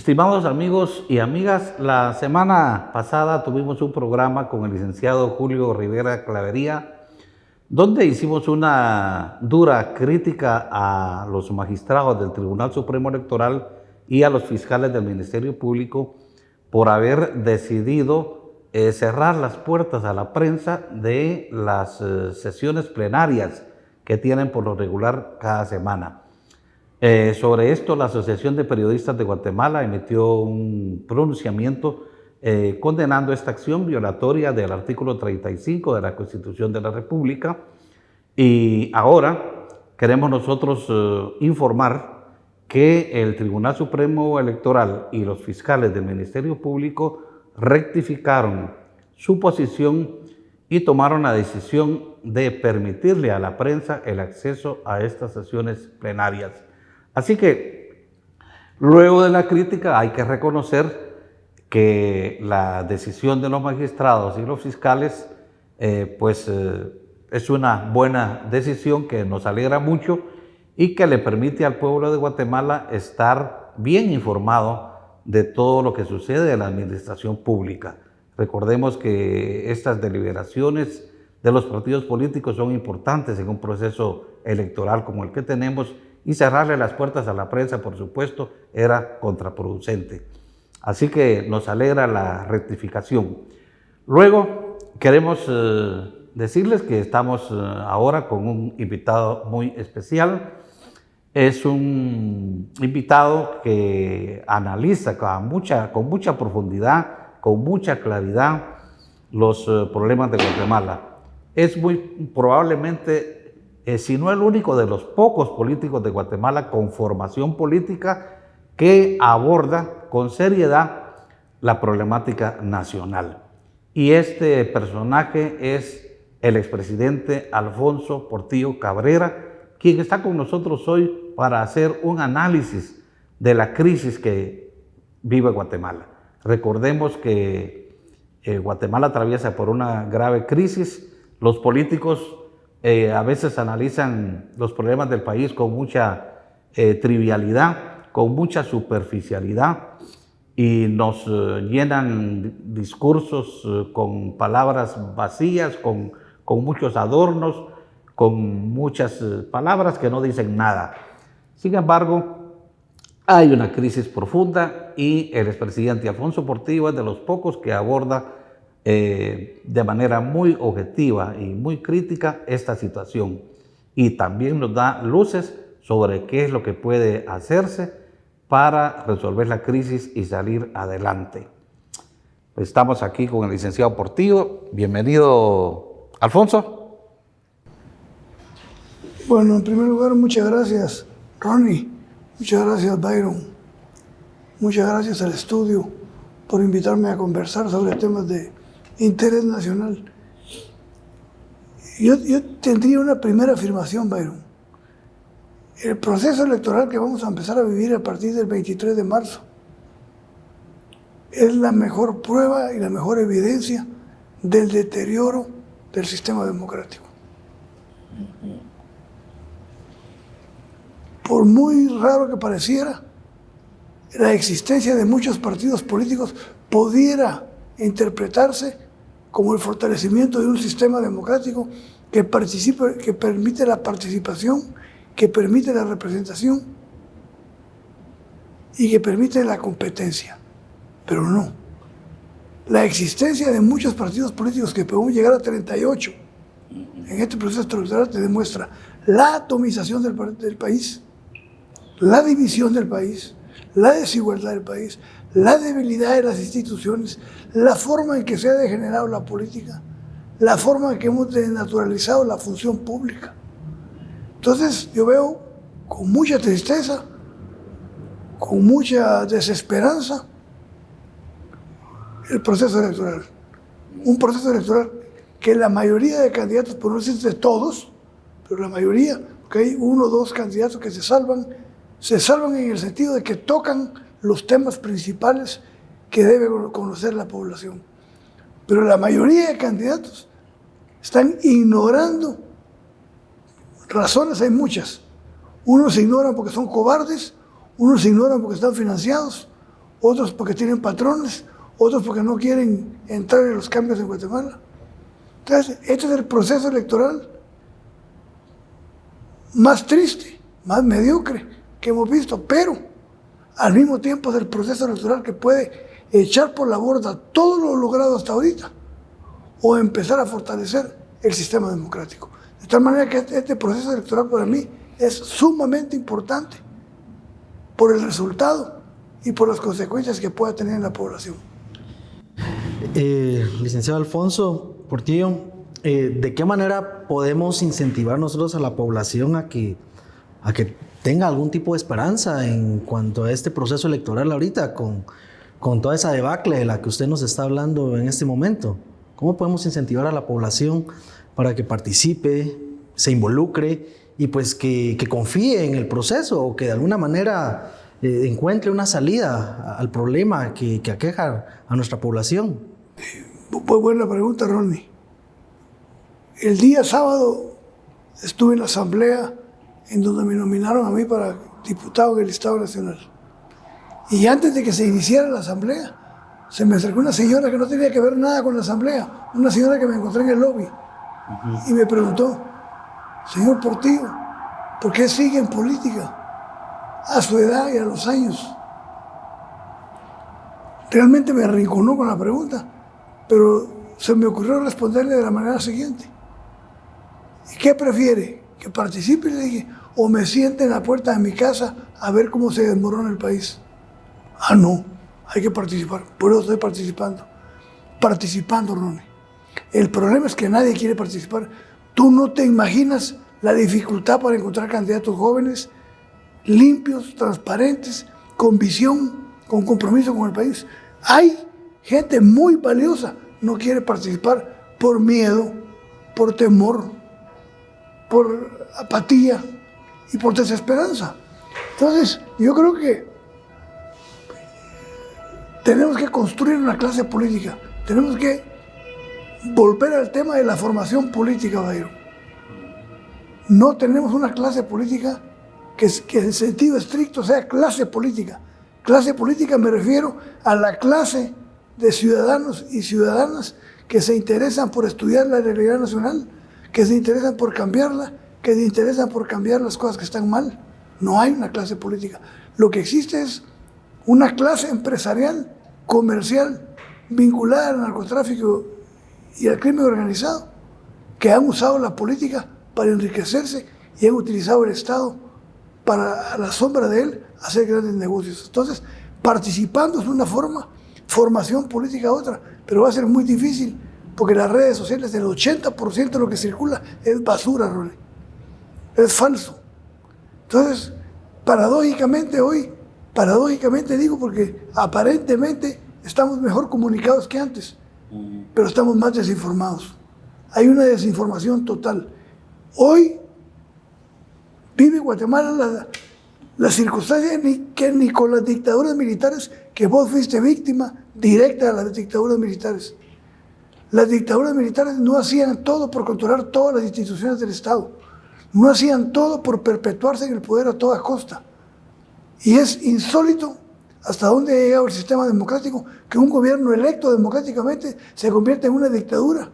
Estimados amigos y amigas, la semana pasada tuvimos un programa con el licenciado Julio Rivera Clavería, donde hicimos una dura crítica a los magistrados del Tribunal Supremo Electoral y a los fiscales del Ministerio Público por haber decidido cerrar las puertas a la prensa de las sesiones plenarias que tienen por lo regular cada semana. Sobre esto, la Asociación de Periodistas de Guatemala emitió un pronunciamiento condenando esta acción violatoria del artículo 35 de la Constitución de la República, y ahora queremos nosotros informar que el Tribunal Supremo Electoral y los fiscales del Ministerio Público rectificaron su posición y tomaron la decisión de permitirle a la prensa el acceso a estas sesiones plenarias. Así que, luego de la crítica, hay que reconocer que la decisión de los magistrados y los fiscales es una buena decisión que nos alegra mucho y que le permite al pueblo de Guatemala estar bien informado de todo lo que sucede en la administración pública. Recordemos que estas deliberaciones de los partidos políticos son importantes en un proceso electoral como el que tenemos, y cerrarle las puertas a la prensa, por supuesto, era contraproducente. Así que nos alegra la rectificación. Luego, queremos decirles que estamos ahora con un invitado muy especial. Es un invitado que analiza con mucha profundidad, con mucha claridad, los problemas de Guatemala. Es muy probablemente, si no el único de los pocos políticos de Guatemala con formación política que aborda con seriedad la problemática nacional. Y este personaje es el expresidente Alfonso Portillo Cabrera, quien está con nosotros hoy para hacer un análisis de la crisis que vive Guatemala. Recordemos que Guatemala atraviesa por una grave crisis. Los políticos a veces analizan los problemas del país con mucha trivialidad, con mucha superficialidad, y nos llenan discursos con palabras vacías, con muchos adornos, con muchas palabras que no dicen nada. Sin embargo, hay una crisis profunda y el expresidente Alfonso Portillo es de los pocos que aborda de manera muy objetiva y muy crítica esta situación, y también nos da luces sobre qué es lo que puede hacerse para resolver la crisis y salir adelante. Estamos aquí con el licenciado Portillo. Bienvenido, Alfonso. Bueno, en primer lugar, muchas gracias, Ronnie. Muchas gracias, Byron. Muchas gracias al estudio por invitarme a conversar sobre temas de interés nacional. Yo tendría una primera afirmación, Byron. El proceso electoral que vamos a empezar a vivir a partir del 23 de marzo es la mejor prueba y la mejor evidencia del deterioro del sistema democrático. Por muy raro que pareciera, la existencia de muchos partidos políticos pudiera interpretarse como el fortalecimiento de un sistema democrático que permite la participación, que permite la representación y que permite la competencia. Pero no. La existencia de muchos partidos políticos, que podemos llegar a 38 en este proceso electoral, te demuestra la atomización del país, la división del país, la desigualdad del país, la debilidad de las instituciones, la forma en que se ha degenerado la política, la forma en que hemos desnaturalizado la función pública. Entonces yo veo con mucha tristeza, con mucha desesperanza, el proceso electoral. Un proceso electoral que la mayoría de candidatos, por no decir de todos, pero la mayoría, porque hay uno o dos candidatos que se salvan en el sentido de que tocan los temas principales que debe conocer la población. Pero la mayoría de candidatos están ignorando razones, hay muchas. Unos se ignoran porque son cobardes, unos se ignoran porque están financiados, otros porque tienen patrones, otros porque no quieren entrar en los cambios en Guatemala. Entonces, este es el proceso electoral más triste, más mediocre que hemos visto, pero al mismo tiempo es el proceso electoral que puede echar por la borda todo lo logrado hasta ahorita o empezar a fortalecer el sistema democrático. De tal manera que este proceso electoral para mí es sumamente importante por el resultado y por las consecuencias que pueda tener en la población. Licenciado Alfonso Portillo, ¿de qué manera podemos incentivar nosotros a la población a que tenga algún tipo de esperanza en cuanto a este proceso electoral ahorita, con toda esa debacle de la que usted nos está hablando en este momento? ¿Cómo podemos incentivar a la población para que participe, se involucre y pues que confíe en el proceso o que de alguna manera encuentre una salida al problema que aqueja a nuestra población? Muy buena pregunta, Ronnie. El día sábado estuve en la asamblea en donde me nominaron a mí para diputado en el Estado Nacional. Y antes de que se iniciara la asamblea, se me acercó una señora que no tenía que ver nada con la asamblea, una señora que me encontré en el lobby, y me preguntó: señor Portillo, ¿por qué sigue en política a su edad y a los años? Realmente me arrinconó con la pregunta, pero se me ocurrió responderle de la manera siguiente: ¿y qué prefiere? ¿Que participe? Le dije, o me siente en la puerta de mi casa a ver cómo se desmorona el país. Ah, no, hay que participar. Por eso estoy participando, Ronnie. El problema es que nadie quiere participar. Tú no te imaginas la dificultad para encontrar candidatos jóvenes, limpios, transparentes, con visión, con compromiso con el país. Hay gente muy valiosa, no quiere participar por miedo, por temor, por apatía y por desesperanza. Entonces, yo creo que tenemos que construir una clase política, tenemos que volver al tema de la formación política, Bayro. No tenemos una clase política que en sentido estricto sea clase política. Clase política me refiero a la clase de ciudadanos y ciudadanas que se interesan por estudiar la realidad nacional, que se interesan por cambiarla, que se interesan por cambiar las cosas que están mal. No hay una clase política. Lo que existe es una clase empresarial, comercial, vinculada al narcotráfico y al crimen organizado, que han usado la política para enriquecerse y han utilizado el Estado para, a la sombra de él, hacer grandes negocios. Entonces, participando es una forma, formación política otra, pero va a ser muy difícil, porque las redes sociales, el 80% de lo que circula es basura, Ronnie. Es falso. Entonces, paradójicamente digo, porque aparentemente estamos mejor comunicados que antes, pero estamos más desinformados. Hay una desinformación total. Hoy vive Guatemala la circunstancia que ni con las dictaduras militares, que vos fuiste víctima directa de las dictaduras militares. Las dictaduras militares no hacían todo por controlar todas las instituciones del Estado. No hacían todo por perpetuarse en el poder a toda costa. Y es insólito hasta dónde ha llegado el sistema democrático, que un gobierno electo democráticamente se convierte en una dictadura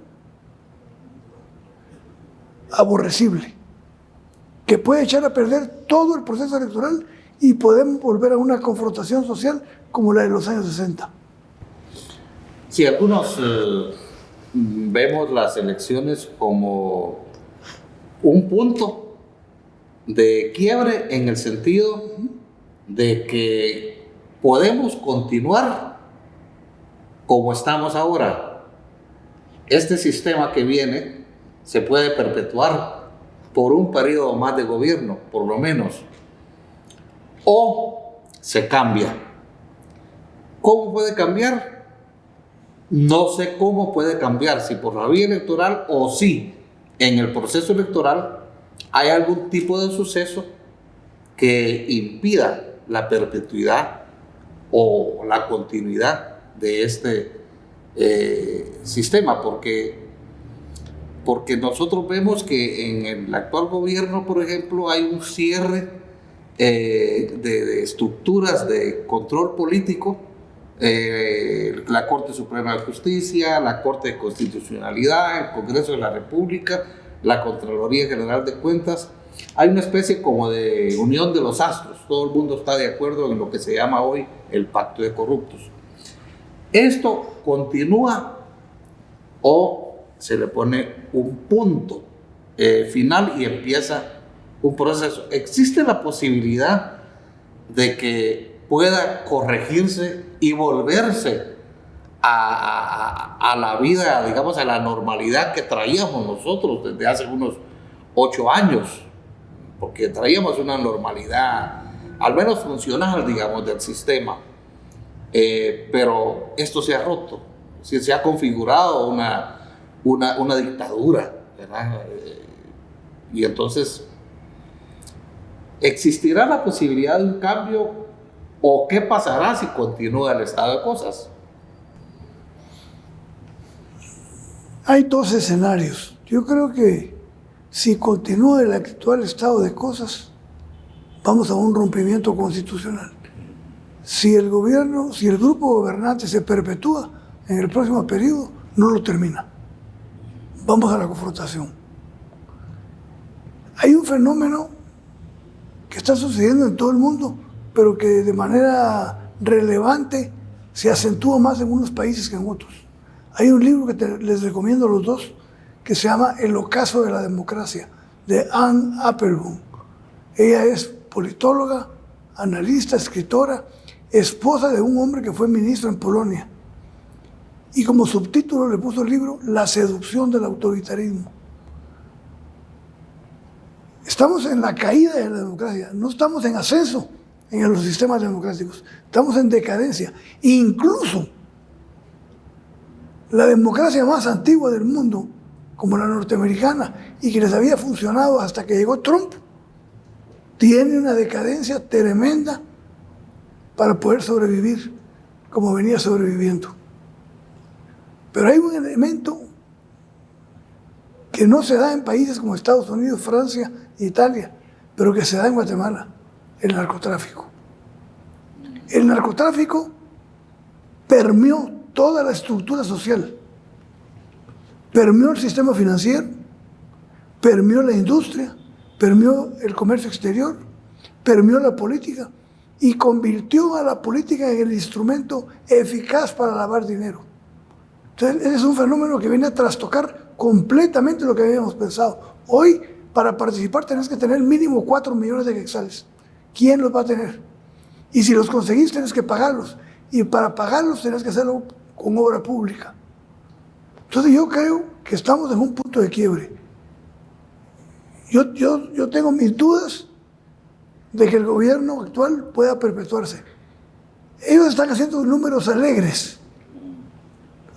aborrecible, que puede echar a perder todo el proceso electoral y podemos volver a una confrontación social como la de los años 60. Sí, algunos vemos las elecciones como un punto de quiebre en el sentido de que podemos continuar como estamos ahora. Este sistema que viene se puede perpetuar por un periodo más de gobierno, por lo menos, o se cambia. ¿Cómo puede cambiar? No sé cómo puede cambiar, si por la vía electoral o si en el proceso electoral hay algún tipo de suceso que impida la perpetuidad o la continuidad de este sistema, porque nosotros vemos que en el actual gobierno, por ejemplo, hay un cierre de estructuras de control político la Corte Suprema de Justicia, la Corte de Constitucionalidad, el Congreso de la República, la Contraloría General de Cuentas. Hay una especie como de unión de los astros. Todo el mundo está de acuerdo en lo que se llama hoy el Pacto de Corruptos. ¿Esto continúa o se le pone un punto final y empieza un proceso? ¿Existe la posibilidad de que pueda corregirse y volverse a la vida, digamos, a la normalidad que traíamos nosotros desde hace unos 8 años? Porque traíamos una normalidad, al menos funcional, digamos, del sistema. Pero esto se ha roto, se ha configurado una dictadura, ¿verdad? Y entonces, ¿existirá la posibilidad de un cambio o qué pasará si continúa el estado de cosas? Hay dos escenarios. Yo creo que si continúa el actual estado de cosas, vamos a un rompimiento constitucional. Si el gobierno, si el grupo gobernante se perpetúa en el próximo periodo, no lo termina. Vamos a la confrontación. Hay un fenómeno que está sucediendo en todo el mundo, pero que de manera relevante se acentúa más en unos países que en otros. Hay un libro que les recomiendo a los dos, que se llama El ocaso de la democracia, de Anne Applebaum. Ella es politóloga, analista, escritora, esposa de un hombre que fue ministro en Polonia. Y como subtítulo le puso el libro La seducción del autoritarismo. Estamos en la caída de la democracia, no estamos en ascenso en los sistemas democráticos, estamos en decadencia. Incluso la democracia más antigua del mundo, como la norteamericana, y que les había funcionado hasta que llegó Trump, tiene una decadencia tremenda para poder sobrevivir como venía sobreviviendo. Pero hay un elemento que no se da en países como Estados Unidos, Francia e Italia, pero que se da en Guatemala: el narcotráfico. El narcotráfico permeó toda la estructura social, permeó el sistema financiero, permeó la industria, permeó el comercio exterior, permeó la política y convirtió a la política en el instrumento eficaz para lavar dinero. Entonces, ese es un fenómeno que viene a trastocar completamente lo que habíamos pensado. Hoy, para participar, tenés que tener mínimo 4 millones de quetzales. ¿Quién los va a tener? Y si los conseguís, tenés que pagarlos. Y para pagarlos, tenés que hacerlo con obra pública. Entonces, yo creo que estamos en un punto de quiebre. Yo tengo mis dudas de que el gobierno actual pueda perpetuarse. Ellos están haciendo números alegres,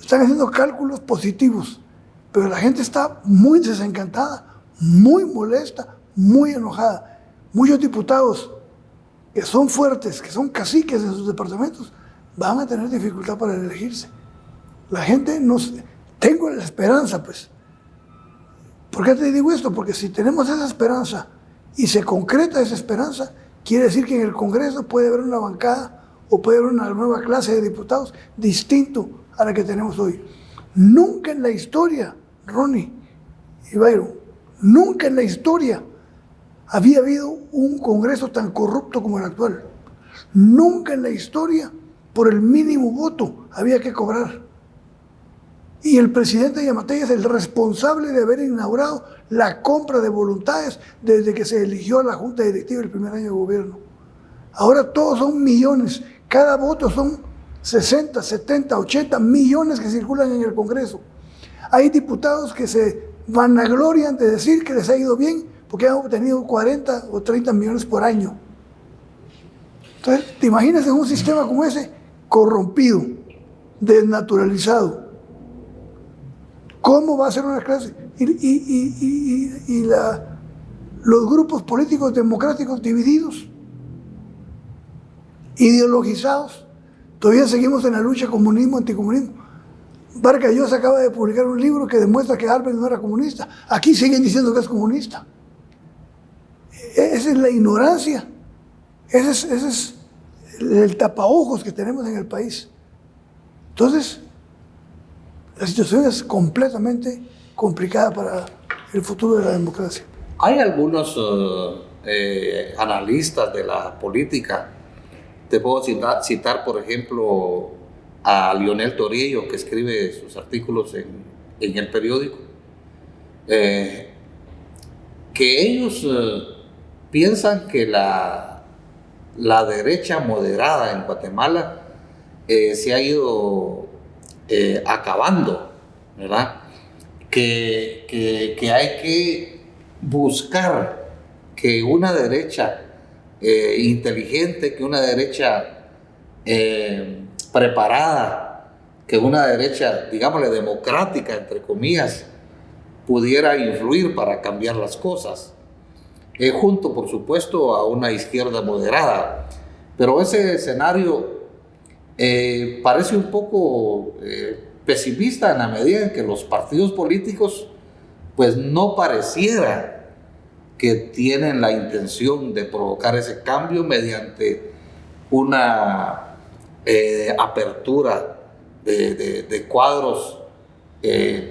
están haciendo cálculos positivos, pero la gente está muy desencantada, muy molesta, muy enojada. Muchos diputados que son fuertes, que son caciques en sus departamentos, van a tener dificultad para elegirse. La gente tengo la esperanza, pues. ¿Por qué te digo esto? Porque si tenemos esa esperanza y se concreta esa esperanza, quiere decir que en el Congreso puede haber una bancada o puede haber una nueva clase de diputados distinto a la que tenemos hoy. Nunca en la historia, Ronnie y Byron, nunca en la historia había habido un Congreso tan corrupto como el actual. Nunca en la historia, por el mínimo voto, había que cobrar. Y el presidente Yamatei es el responsable de haber inaugurado la compra de voluntades desde que se eligió a la Junta Directiva el primer año de gobierno. Ahora todos son millones, cada voto son 60, 70, 80 millones que circulan en el Congreso. Hay diputados que se vanaglorian de decir que les ha ido bien porque han obtenido 40 o 30 millones por año. Entonces, ¿te imaginas en un sistema como ese, corrompido, desnaturalizado? ¿Cómo va a ser una clase? Los grupos políticos democráticos divididos, ideologizados. Todavía seguimos en la lucha comunismo-anticomunismo. Vargas Llosa acaba de publicar un libro que demuestra que Arbenz no era comunista. Aquí siguen diciendo que es comunista. Esa es la ignorancia. Ese es el tapaojos que tenemos en el país. Entonces, la situación es completamente complicada para el futuro de la democracia. Hay algunos analistas de la política. Te puedo citar, por ejemplo, a Lionel Torillo, que escribe sus artículos en el periódico, que ellos piensan que la derecha moderada en Guatemala se ha ido acabando, ¿verdad? Que hay que buscar que una derecha inteligente, que una derecha preparada, que una derecha, digámosle, democrática, entre comillas, pudiera influir para cambiar las cosas, junto, por supuesto, a una izquierda moderada. Pero ese escenario parece un poco pesimista en la medida en que los partidos políticos pues no pareciera que tienen la intención de provocar ese cambio mediante una apertura de cuadros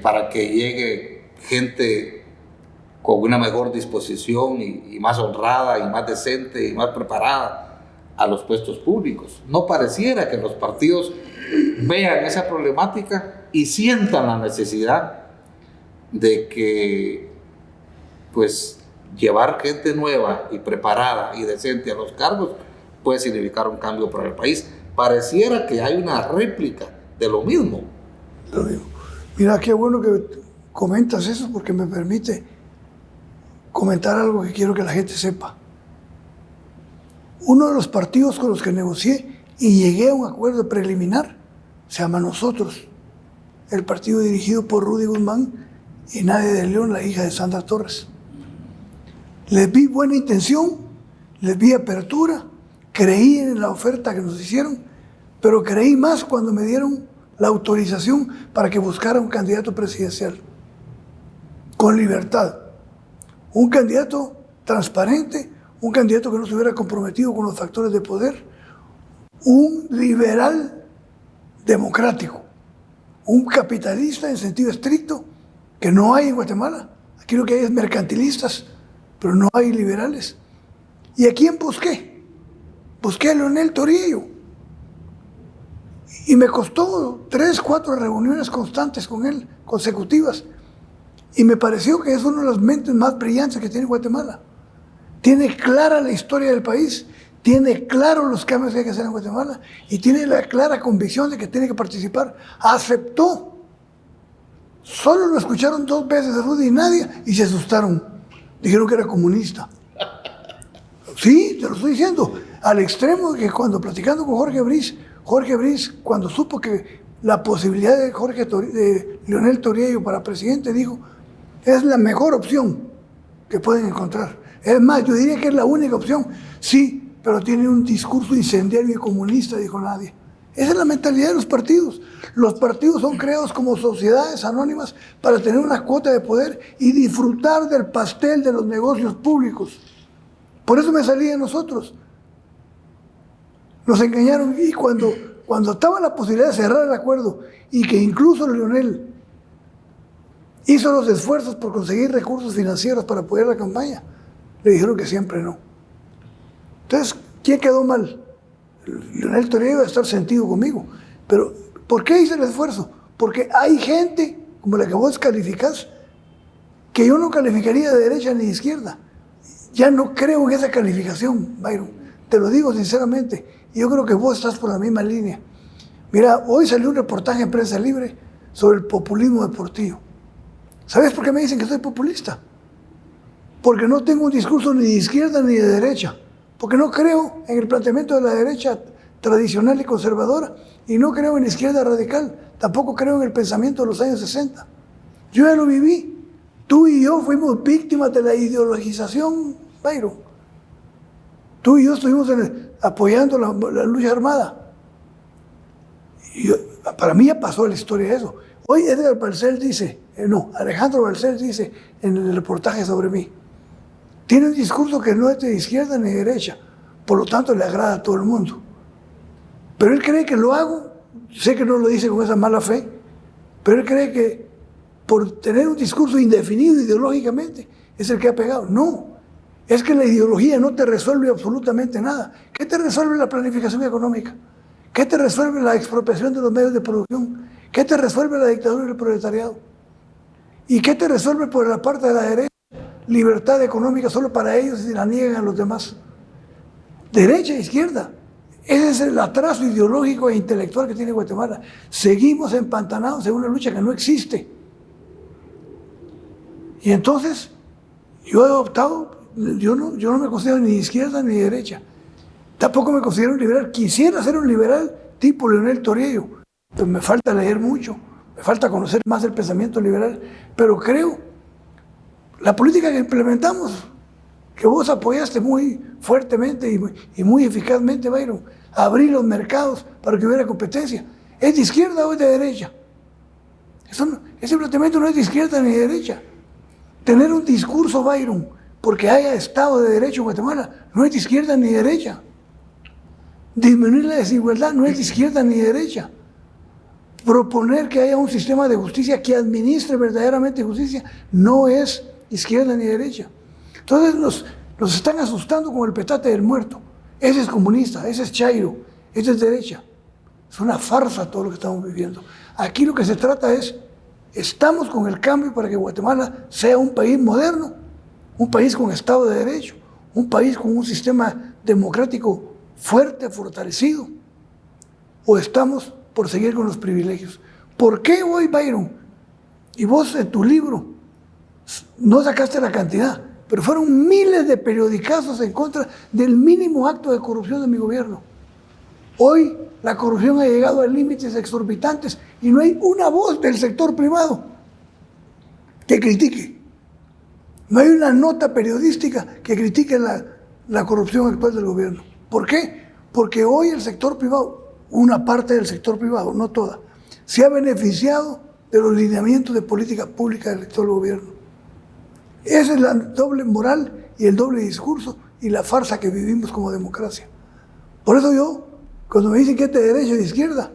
para que llegue gente con una mejor disposición y más honrada y más decente y más preparada a los puestos públicos. No pareciera que los partidos vean esa problemática y sientan la necesidad de que pues llevar gente nueva y preparada y decente a los cargos puede significar un cambio para el país. Pareciera que hay una réplica de lo mismo. Mira, qué bueno que comentas eso, porque me permite comentar algo que quiero que la gente sepa. Uno de los partidos con los que negocié y llegué a un acuerdo preliminar se llama Nosotros, el partido dirigido por Rudy Guzmán y Nadia de León, la hija de Sandra Torres. Les vi buena intención, les vi apertura, creí en la oferta que nos hicieron, pero creí más cuando me dieron la autorización para que buscara un candidato presidencial con libertad, un candidato transparente, un candidato que no se hubiera comprometido con los factores de poder, un liberal democrático, un capitalista en sentido estricto, que no hay en Guatemala. Aquí lo que hay es mercantilistas, pero no hay liberales. ¿Y a quién busqué? Busqué a Lionel Torillo. Y me costó 3, 4 reuniones constantes con él, consecutivas. Y me pareció que es una de las mentes más brillantes que tiene Guatemala. Tiene clara la historia del país, tiene claro los cambios que hay que hacer en Guatemala y tiene la clara convicción de que tiene que participar. Aceptó. Solo lo escucharon 2 veces a Rudy y Nadia y se asustaron. Dijeron que era comunista. Sí, te lo estoy diciendo. Al extremo de que cuando platicando con Jorge Briz, cuando supo que la posibilidad de Lionel Torillo para presidente, dijo, es la mejor opción que pueden encontrar. Es más, yo diría que es la única opción. Sí, pero tiene un discurso incendiario y comunista, dijo Nadia. Esa es la mentalidad de los partidos. Los partidos son creados como sociedades anónimas para tener una cuota de poder y disfrutar del pastel de los negocios públicos. Por eso me salí de Nosotros. Nos engañaron y cuando estaba la posibilidad de cerrar el acuerdo y que incluso Lionel hizo los esfuerzos por conseguir recursos financieros para apoyar la campaña, le dijeron que siempre no. Entonces, ¿quién quedó mal? Lionel Torillo debe estar sentido conmigo. Pero, ¿por qué hice el esfuerzo? Porque hay gente, como la que vos calificás, que yo no calificaría de derecha ni de izquierda. Ya no creo en esa calificación, Byron. Te lo digo sinceramente. Y yo creo que vos estás por la misma línea. Mira, hoy salió un reportaje en Prensa Libre sobre el populismo deportivo. ¿Sabes por qué me dicen que soy populista? Porque no tengo un discurso ni de izquierda ni de derecha. Porque no creo en el planteamiento de la derecha tradicional y conservadora. Y no creo en la izquierda radical. Tampoco creo en el pensamiento de los años 60. Yo ya lo viví. Tú y yo fuimos víctimas de la ideologización, Byron. Tú y yo estuvimos apoyando la lucha armada. Y para mí ya pasó la historia de eso. Hoy Edgar Barcel dice, Alejandro Barcel dice en el reportaje sobre mí, tiene un discurso que no es de izquierda ni de derecha, por lo tanto le agrada a todo el mundo. Pero él cree que lo hago sé que no lo dice con esa mala fe, pero él cree que por tener un discurso indefinido ideológicamente es el que ha pegado. No, es que la ideología no te resuelve absolutamente nada. ¿Qué te resuelve la planificación económica? ¿Qué te resuelve la expropiación de los medios de producción? ¿Qué te resuelve la dictadura del proletariado? ¿Y qué te resuelve por la parte de la derecha? Libertad económica solo para ellos y la niegan a los demás. Derecha e izquierda. Ese es el atraso ideológico e intelectual que tiene Guatemala. Seguimos empantanados en una lucha que no existe. Y entonces, yo he optado, yo no me considero ni izquierda ni derecha. Tampoco me considero un liberal. Quisiera ser un liberal tipo Leonel Torriello. Pero me falta leer mucho, me falta conocer más el pensamiento liberal. Pero creo, la política que implementamos, que vos apoyaste muy fuertemente y muy eficazmente, Byron, abrir los mercados para que hubiera competencia, ¿es de izquierda o es de derecha? Ese planteamiento no es de izquierda ni de derecha. Tener un discurso, Byron, porque haya Estado de Derecho en Guatemala, no es de izquierda ni de derecha. Disminuir la desigualdad no es de izquierda ni de derecha. Proponer que haya un sistema de justicia que administre verdaderamente justicia no es izquierda ni derecha. Entonces nos están asustando con el petate del muerto. Ese es comunista, ese es chairo, ese es derecha. Es una farsa todo lo que estamos viviendo. Aquí lo que se trata es, estamos con el cambio para que Guatemala sea un país moderno, un país con Estado de Derecho, un país con un sistema democrático fuerte, fortalecido, o estamos por seguir con los privilegios. ¿Por qué hoy, Byron? Y vos en tu libro no sacaste la cantidad, pero fueron miles de periodicazos en contra del mínimo acto de corrupción de mi gobierno. Hoy la corrupción ha llegado a límites exorbitantes y no hay una voz del sector privado que critique. No hay una nota periodística que critique la corrupción actual del gobierno. ¿Por qué? Porque hoy el sector privado, una parte del sector privado, no toda, se ha beneficiado de los lineamientos de política pública del actual gobierno. Esa es la doble moral y el doble discurso y la farsa que vivimos como democracia. Por eso yo, cuando me dicen que es de derecha o de izquierda,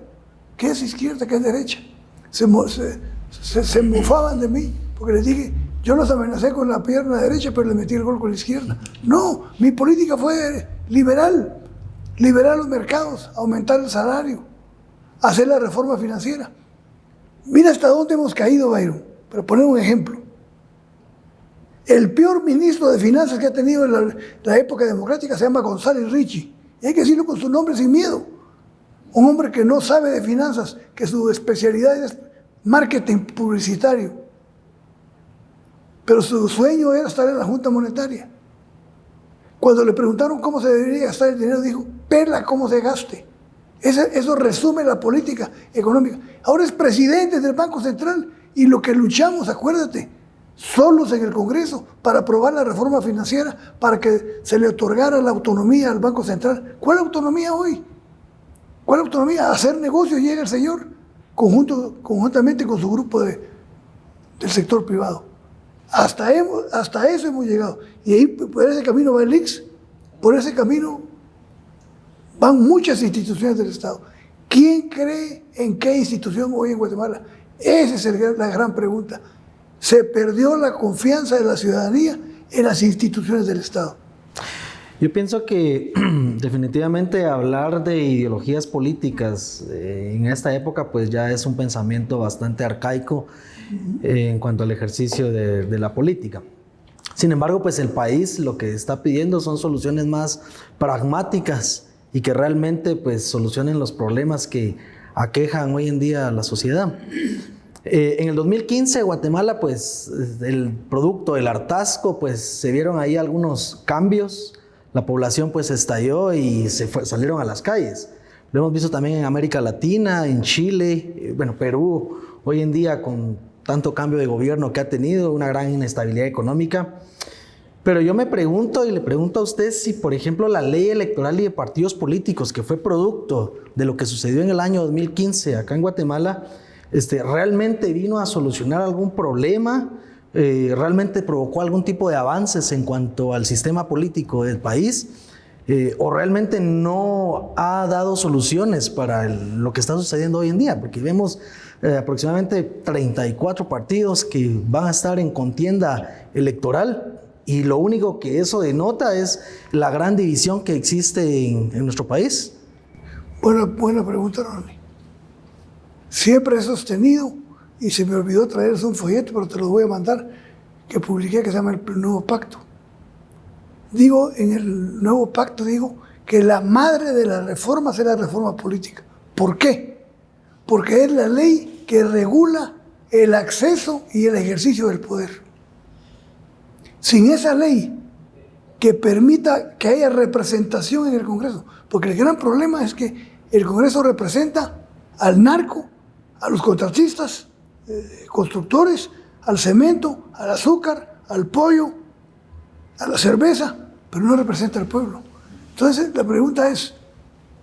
¿qué es izquierda, qué es derecha? Se mofaban de mí porque les dije, yo los amenacé con la pierna derecha, pero le metí el gol con la izquierda. No, mi política fue liberal, liberar los mercados, aumentar el salario, hacer la reforma financiera. Mira hasta dónde hemos caído, Byron, para poner un ejemplo. El peor ministro de finanzas que ha tenido en la época democrática se llama González Richie. Y hay que decirlo con su nombre sin miedo. Un hombre que no sabe de finanzas, que su especialidad es marketing publicitario. Pero su sueño era estar en la Junta Monetaria. Cuando le preguntaron cómo se debería gastar el dinero, dijo, perla cómo se gaste. Eso resume la política económica. Ahora es presidente del Banco Central y lo que luchamos, acuérdate, solos en el Congreso para aprobar la reforma financiera, para que se le otorgara la autonomía al Banco Central. ¿Cuál autonomía hoy? ¿Cuál autonomía? A hacer negocios llega el señor conjuntamente con su grupo del sector privado. Hasta eso hemos llegado. Y ahí por ese camino va el ICS, por ese camino van muchas instituciones del Estado. ¿Quién cree en qué institución hoy en Guatemala? Esa es la gran pregunta. Se perdió la confianza de la ciudadanía en las instituciones del Estado. Yo pienso que definitivamente hablar de ideologías políticas en esta época pues ya es un pensamiento bastante arcaico en cuanto al ejercicio de la política. Sin embargo, pues el país lo que está pidiendo son soluciones más pragmáticas y que realmente pues solucionen los problemas que aquejan hoy en día a la sociedad. En el 2015 Guatemala pues el producto del hartazgo pues se vieron ahí algunos cambios, la población pues estalló y salieron a las calles. Lo hemos visto también en América Latina, en Chile, Perú, hoy en día con tanto cambio de gobierno que ha tenido, una gran inestabilidad económica. Pero yo me pregunto y le pregunto a usted si, por ejemplo, la ley electoral y de partidos políticos, que fue producto de lo que sucedió en el año 2015 acá en Guatemala, realmente vino a solucionar algún problema, realmente provocó algún tipo de avances en cuanto al sistema político del país. o realmente no ha dado soluciones para lo que está sucediendo hoy en día, porque vemos aproximadamente 34 partidos que van a estar en contienda electoral y lo único que eso denota es la gran división que existe en nuestro país. Buena pregunta, Ronnie. Siempre he sostenido, y se me olvidó traerles un folleto, pero te lo voy a mandar, que publiqué, que se llama El Nuevo Pacto. Digo, en el Nuevo Pacto digo que la madre de las reformas es la reforma política. ¿Por qué? Porque es la ley que regula el acceso y el ejercicio del poder. Sin esa ley que permita que haya representación en el Congreso, porque el gran problema es que el Congreso representa al narco, a los contratistas, constructores, al cemento, al azúcar, al pollo, a la cerveza, pero no representa al pueblo. Entonces la pregunta es,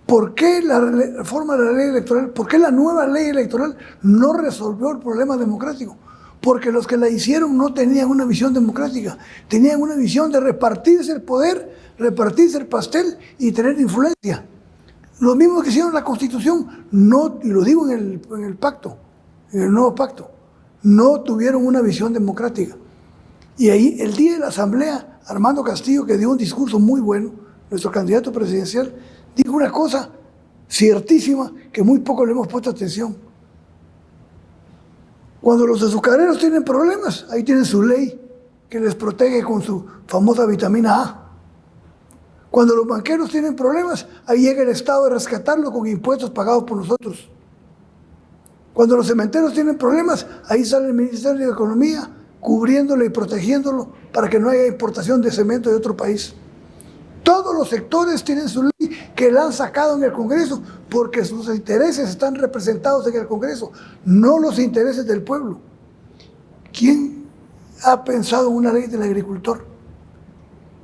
¿por qué la reforma de la ley electoral, por qué la nueva ley electoral no resolvió el problema democrático? Porque los que la hicieron no tenían una visión democrática, tenían una visión de repartirse el poder, repartirse el pastel y tener influencia. Los mismos que hicieron la Constitución, no, y lo digo en el pacto, en el Nuevo Pacto, no tuvieron una visión democrática. Y ahí, el día de la Asamblea, Armando Castillo, que dio un discurso muy bueno, nuestro candidato presidencial, dijo una cosa ciertísima que muy poco le hemos puesto atención. Cuando los azucareros tienen problemas, ahí tienen su ley que les protege con su famosa vitamina A. Cuando los banqueros tienen problemas, ahí llega el Estado a rescatarlo con impuestos pagados por nosotros. Cuando los cementeros tienen problemas, ahí sale el Ministerio de Economía cubriéndolo y protegiéndolo para que no haya importación de cemento de otro país. Todos los sectores tienen su ley que la han sacado en el Congreso porque sus intereses están representados en el Congreso, no los intereses del pueblo. ¿Quién ha pensado en una ley del agricultor?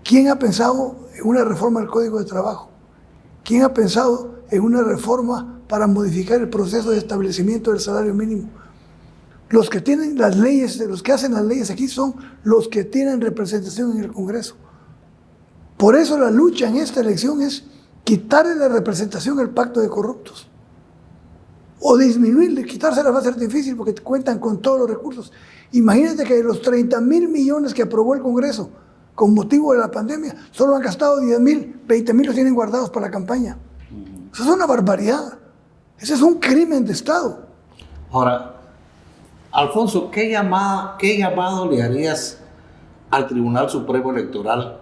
¿Quién ha pensado en una reforma del Código de Trabajo? ¿Quién ha pensado en una reforma para modificar el proceso de establecimiento del salario mínimo? Los que tienen las leyes, los que hacen las leyes aquí son los que tienen representación en el Congreso. Por eso la lucha en esta elección es quitarle la representación al pacto de corruptos. O disminuirle, quitársela va a ser difícil porque cuentan con todos los recursos. Imagínate que de los 30,000 millones que aprobó el Congreso con motivo de la pandemia, solo han gastado 10,000, 20,000 los tienen guardados para la campaña. Eso es una barbaridad. Ese es un crimen de Estado. Ahora, Alfonso, ¿qué llamado le harías al Tribunal Supremo Electoral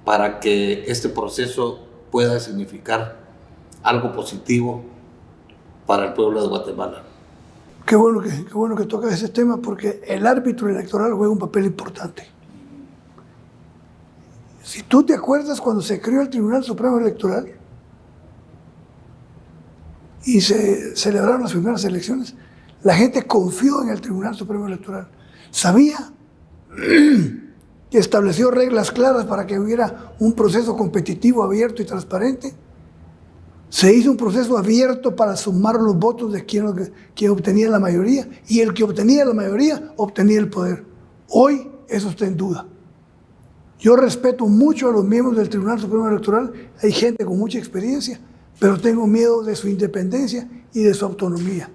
para que este proceso pueda significar algo positivo para el pueblo de Guatemala? Qué bueno que tocas ese tema porque el árbitro electoral juega un papel importante. Si tú te acuerdas cuando se creó el Tribunal Supremo Electoral y se celebraron las primeras elecciones, la gente confió en el Tribunal Supremo Electoral. Sabía que estableció reglas claras para que hubiera un proceso competitivo, abierto y transparente. Se hizo un proceso abierto para sumar los votos de quien obtenía la mayoría, y el que obtenía la mayoría obtenía el poder. Hoy eso está en duda. Yo respeto mucho a los miembros del Tribunal Supremo Electoral, hay gente con mucha experiencia, pero tengo miedo de su independencia y de su autonomía.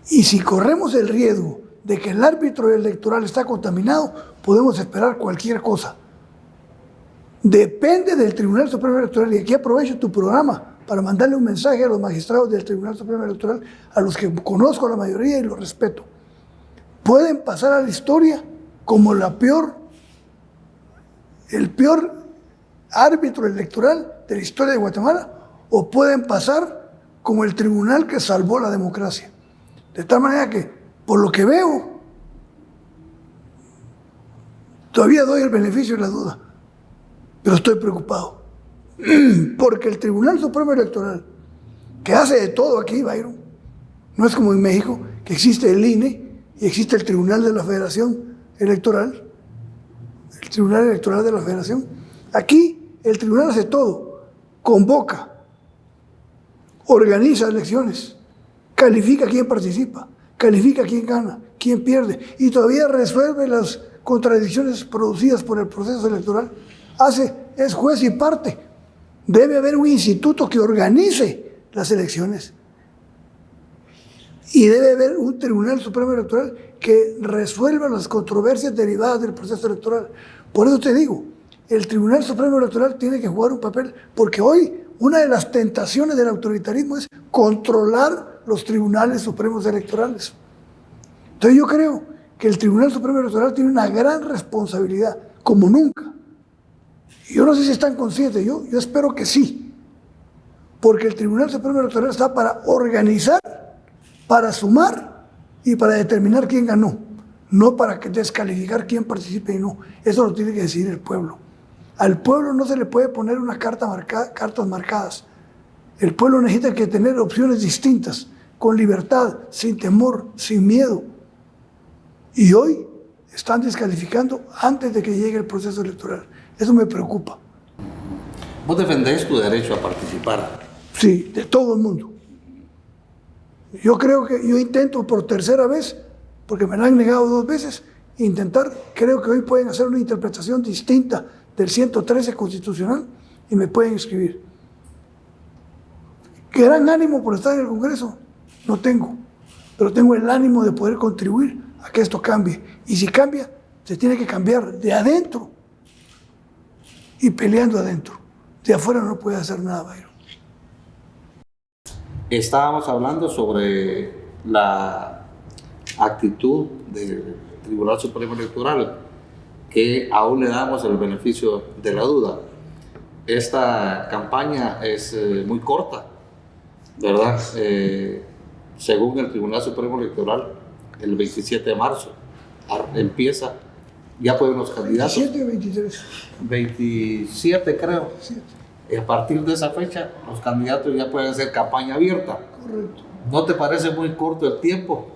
Y si corremos el riesgo de que el árbitro electoral está contaminado, podemos esperar cualquier cosa. Depende del Tribunal Supremo Electoral, y aquí aprovecho tu programa para mandarle un mensaje a los magistrados del Tribunal Supremo Electoral, a los que conozco a la mayoría y los respeto. Pueden pasar a la historia como el peor árbitro electoral de la historia de Guatemala, o pueden pasar como el tribunal que salvó la democracia. De tal manera que, por lo que veo, todavía doy el beneficio de la duda, pero estoy preocupado. Porque el Tribunal Supremo Electoral, que hace de todo aquí, Byron, no es como en México, que existe el INE y existe el Tribunal de la Federación Electoral, el Tribunal Electoral de la Federación. Aquí el tribunal hace todo, convoca, organiza elecciones, califica a quién participa, califica a quién gana, quién pierde, y todavía resuelve las contradicciones producidas por el proceso electoral. Hace es juez y parte. Debe haber un instituto que organice las elecciones. Y debe haber un Tribunal Supremo Electoral que resuelva las controversias derivadas del proceso electoral. Por eso te digo, el Tribunal Supremo Electoral tiene que jugar un papel, porque hoy una de las tentaciones del autoritarismo es controlar los tribunales supremos electorales. Entonces yo creo que el Tribunal Supremo Electoral tiene una gran responsabilidad, como nunca. Y yo no sé si están conscientes, yo espero que sí, porque el Tribunal Supremo Electoral está para organizar, para sumar y para determinar quién ganó, no para descalificar quién participe y no. Eso lo tiene que decidir el pueblo. Al pueblo no se le puede poner una cartas marcadas. El pueblo necesita que tener opciones distintas, con libertad, sin temor, sin miedo. Y hoy están descalificando antes de que llegue el proceso electoral. Eso me preocupa. Vos defendés tu derecho a participar. Sí, de todo el mundo. Yo creo que yo intento por tercera vez, porque me la han negado 2 veces, creo que hoy pueden hacer una interpretación distinta del 113 constitucional y me pueden inscribir. Gran ánimo por estar en el Congreso no tengo, pero tengo el ánimo de poder contribuir a que esto cambie. Y si cambia, se tiene que cambiar de adentro y peleando adentro. De afuera no puede hacer nada, Byron. Estábamos hablando sobre la actitud del Tribunal Supremo Electoral, que aún le damos el beneficio de la duda. Esta campaña es muy corta, ¿verdad? Según el Tribunal Supremo Electoral, el 27 de marzo empieza, ya pueden los candidatos. 27 o 23. 27 creo. 7. Y a partir de esa fecha, los candidatos ya pueden hacer campaña abierta. Correcto. ¿No te parece muy corto el tiempo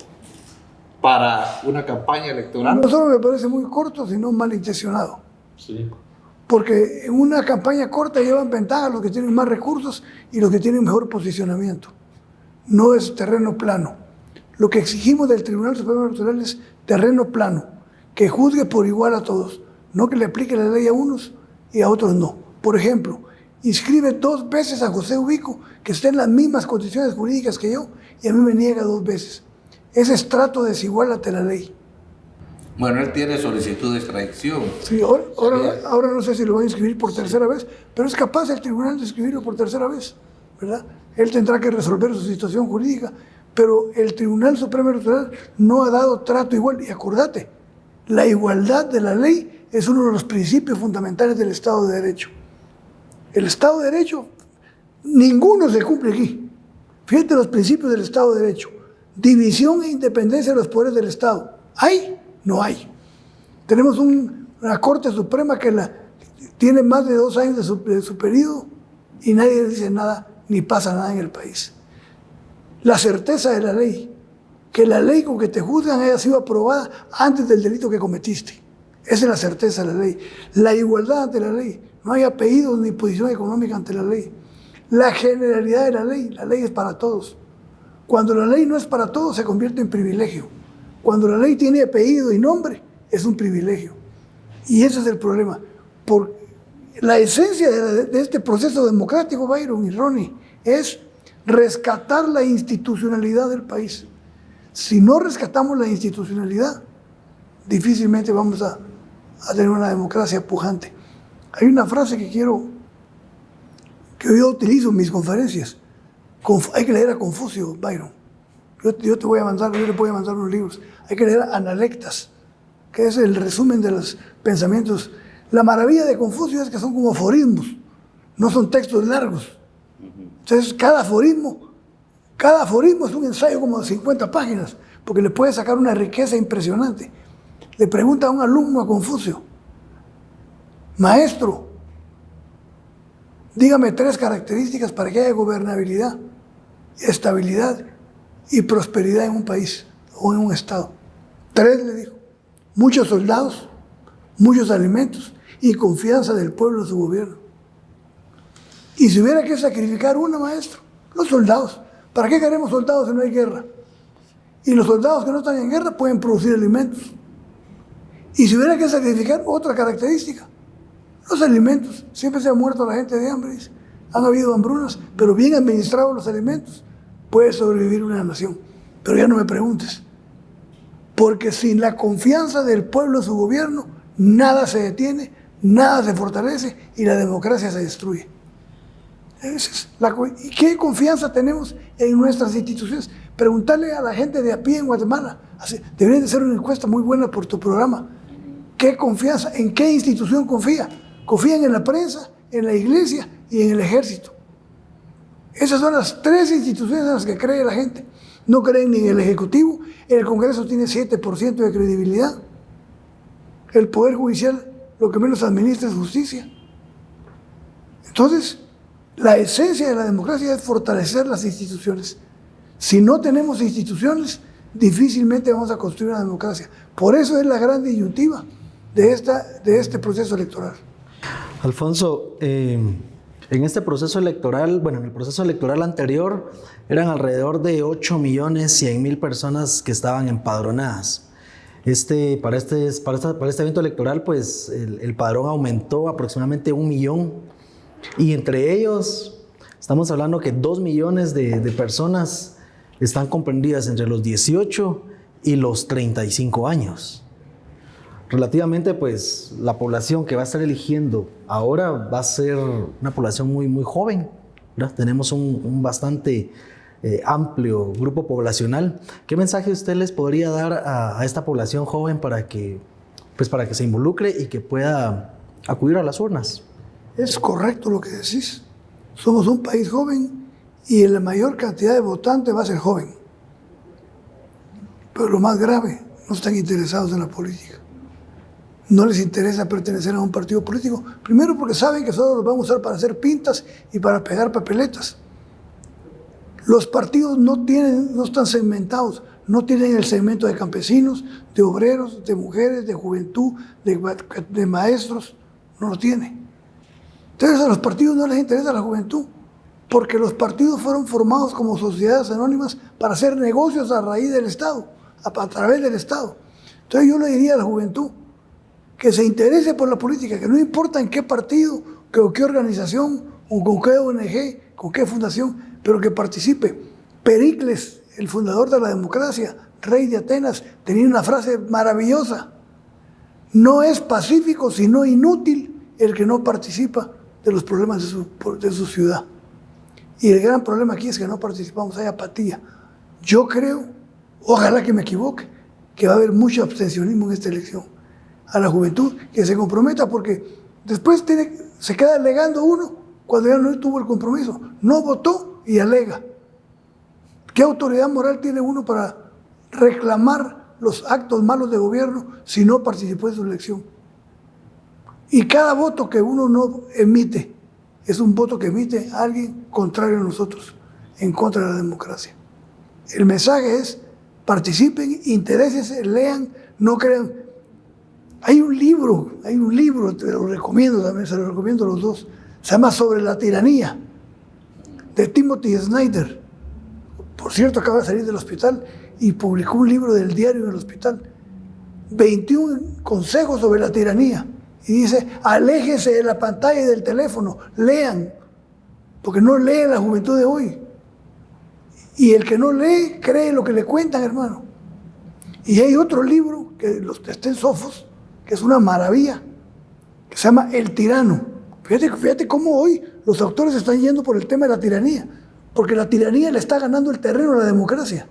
para una campaña electoral? No solo me parece muy corto, sino malintencionado. Sí. Porque en una campaña corta llevan ventaja los que tienen más recursos y los que tienen mejor posicionamiento. No es terreno plano. Lo que exigimos del Tribunal Supremo Electoral es terreno plano, que juzgue por igual a todos, no que le aplique la ley a unos y a otros no. Por ejemplo, inscribe 2 veces a José Ubico, que está en las mismas condiciones jurídicas que yo, y a mí me niega 2 veces. Ese es trato desigual ante la ley. Bueno, él tiene solicitud de extradición. Sí, ahora no sé si lo va a inscribir por tercera vez, pero es capaz el tribunal de inscribirlo por tercera vez, ¿verdad? Él tendrá que resolver su situación jurídica, pero el Tribunal Supremo Electoral no ha dado trato igual. Y acordate, la igualdad de la ley es uno de los principios fundamentales del Estado de Derecho. El Estado de Derecho, ninguno se cumple aquí. Fíjate los principios del Estado de Derecho. División e independencia de los poderes del Estado. ¿Hay? No hay. Tenemos una Corte Suprema que tiene más de 2 años de su periodo y nadie dice nada, ni pasa nada en el país. La certeza de la ley, que la ley con que te juzgan haya sido aprobada antes del delito que cometiste. Esa es la certeza de la ley. La igualdad ante la ley. No hay apellidos ni posición económica ante la ley. La generalidad de la ley es para todos. Cuando la ley no es para todos, se convierte en privilegio. Cuando la ley tiene apellido y nombre, es un privilegio. Y ese es el problema. Por la esencia de este proceso democrático, Byron y Ronnie, es rescatar la institucionalidad del país. Si no rescatamos la institucionalidad, difícilmente vamos a tener una democracia pujante. Hay una frase que yo utilizo en mis conferencias. Hay que leer a Confucio, Byron. Yo le voy a mandar unos libros. Hay que leer a Analectas, que es el resumen de los pensamientos. La maravilla de Confucio es que son como aforismos, no son textos largos. Entonces, cada aforismo es un ensayo como de 50 páginas, porque le puede sacar una riqueza impresionante. Le pregunta a un alumno a Confucio: maestro, dígame 3 características para que haya gobernabilidad, estabilidad y prosperidad en un país o en un estado. 3, le dijo: muchos soldados, muchos alimentos y confianza del pueblo en su gobierno. Y si hubiera que sacrificar una, maestro, los soldados. ¿Para qué queremos soldados si no hay guerra? Y los soldados que no están en guerra pueden producir alimentos. Y si hubiera que sacrificar otra característica, Los alimentos, siempre se ha muerto la gente de hambre, dice. Han habido hambrunas, pero bien administrados los alimentos, puede sobrevivir una nación. Pero ya no me preguntes, porque sin la confianza del pueblo en su gobierno, nada se detiene, nada se fortalece y la democracia se destruye. ¿Y qué confianza tenemos en nuestras instituciones? Preguntarle a la gente de a pie en Guatemala. Debería de ser una encuesta muy buena por tu programa. ¿Qué confianza? ¿En qué institución confía? Confían en la prensa, en la iglesia y en el ejército. Esas son las 3 instituciones en las que cree la gente. No creen ni en el Ejecutivo. El Congreso tiene 7% de credibilidad. El Poder Judicial lo que menos administra es justicia. Entonces, la esencia de la democracia es fortalecer las instituciones. Si no tenemos instituciones, difícilmente vamos a construir una democracia. Por eso es la gran disyuntiva de este proceso electoral. Alfonso, en este proceso electoral, bueno, en el proceso electoral anterior, eran alrededor de 8.100.000 personas que estaban empadronadas. Para este evento electoral, pues el padrón aumentó aproximadamente 1 millón. Y entre ellos, estamos hablando que 2 millones de personas están comprendidas entre los 18 y los 35 años. Relativamente, pues, la población que va a estar eligiendo ahora va a ser una población muy, muy joven, ¿verdad? Tenemos un bastante amplio grupo poblacional. ¿Qué mensaje usted les podría dar a esta población joven para que se involucre y que pueda acudir a las urnas? Es correcto lo que decís. Somos un país joven y la mayor cantidad de votantes va a ser joven. Pero lo más grave, no están interesados en la política. No les interesa pertenecer a un partido político. Primero porque saben que solo los van a usar para hacer pintas y para pegar papeletas. Los partidos no están segmentados. No tienen el segmento de campesinos, de obreros, de mujeres, de juventud, de maestros. No lo tienen. Entonces a los partidos no les interesa la juventud, porque los partidos fueron formados como sociedades anónimas para hacer negocios a raíz del Estado, a través del Estado. Entonces yo le diría a la juventud que se interese por la política, que no importa en qué partido, con qué organización, o con qué ONG, con qué fundación, pero que participe. Pericles, el fundador de la democracia, rey de Atenas, tenía una frase maravillosa: no es pacífico sino inútil el que no participa de los problemas de su ciudad. Y el gran problema aquí es que no participamos, hay apatía. Yo creo, ojalá que me equivoque, que va a haber mucho abstencionismo en esta elección. A la juventud que se comprometa, porque después se queda alegando uno cuando ya no tuvo el compromiso. No votó y alega. ¿Qué autoridad moral tiene uno para reclamar los actos malos de gobierno si no participó en su elección? Y cada voto que uno no emite es un voto que emite alguien contrario a nosotros, en contra de la democracia. El mensaje es: participen, interésense, lean, no crean. Hay un libro, te lo recomiendo también, se lo recomiendo a los dos. Se llama Sobre la tiranía, de Timothy Snyder. Por cierto, acaba de salir del hospital y publicó un libro del diario en el hospital. 21 consejos sobre la tiranía. Y dice: aléjense de la pantalla y del teléfono, lean, porque no lee la juventud de hoy. Y el que no lee, cree lo que le cuentan, hermano. Y hay otro libro, que está en Sofos, que es una maravilla, que se llama El tirano. Fíjate cómo hoy los autores están yendo por el tema de la tiranía, porque la tiranía le está ganando el terreno a la democracia.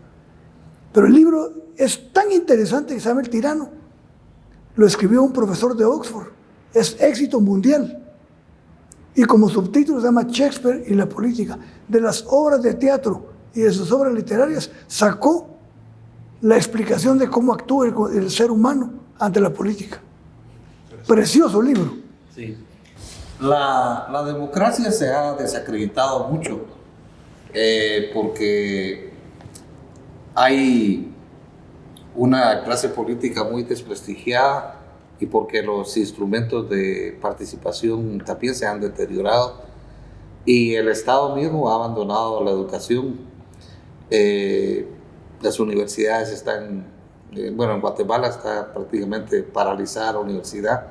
Pero el libro es tan interesante que se llama El tirano. Lo escribió un profesor de Oxford. Es éxito mundial. Y como subtítulo se llama Shakespeare y la política. De las obras de teatro y de sus obras literarias sacó la explicación de cómo actúa el ser humano ante la política. Precioso libro. Sí. La democracia se ha desacreditado mucho porque hay una clase política muy desprestigiada y porque los instrumentos de participación también se han deteriorado y el Estado mismo ha abandonado la educación. Las universidades están, en Guatemala está prácticamente paralizada la universidad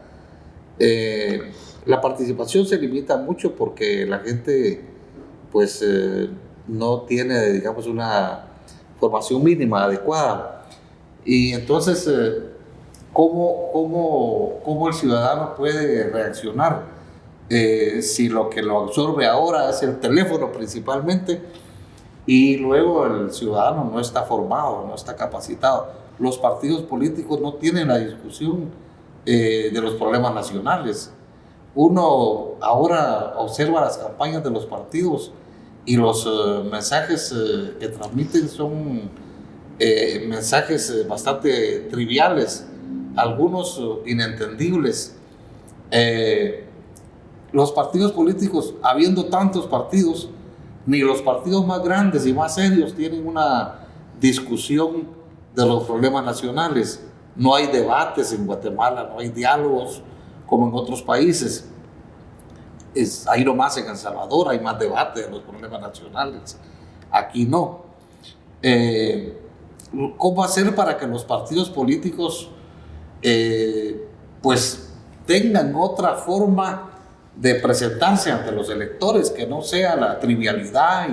La participación se limita mucho porque la gente pues no tiene, digamos, una formación mínima adecuada. Y entonces, ¿cómo el ciudadano puede reaccionar? Si lo que lo absorbe ahora es el teléfono principalmente, y luego el ciudadano no está formado, no está capacitado. Los partidos políticos no tienen la discusión de los problemas nacionales. Uno ahora observa las campañas de los partidos y los mensajes que transmiten son mensajes bastante triviales, algunos inentendibles. Los partidos políticos, habiendo tantos partidos, ni los partidos más grandes y más serios tienen una discusión de los problemas nacionales. No hay debates en Guatemala, no hay diálogos como en otros países. Hay nomás en El Salvador, hay más debate de los problemas nacionales. Aquí no. ¿Cómo hacer para que los partidos políticos pues tengan otra forma de presentarse ante los electores, que no sea la trivialidad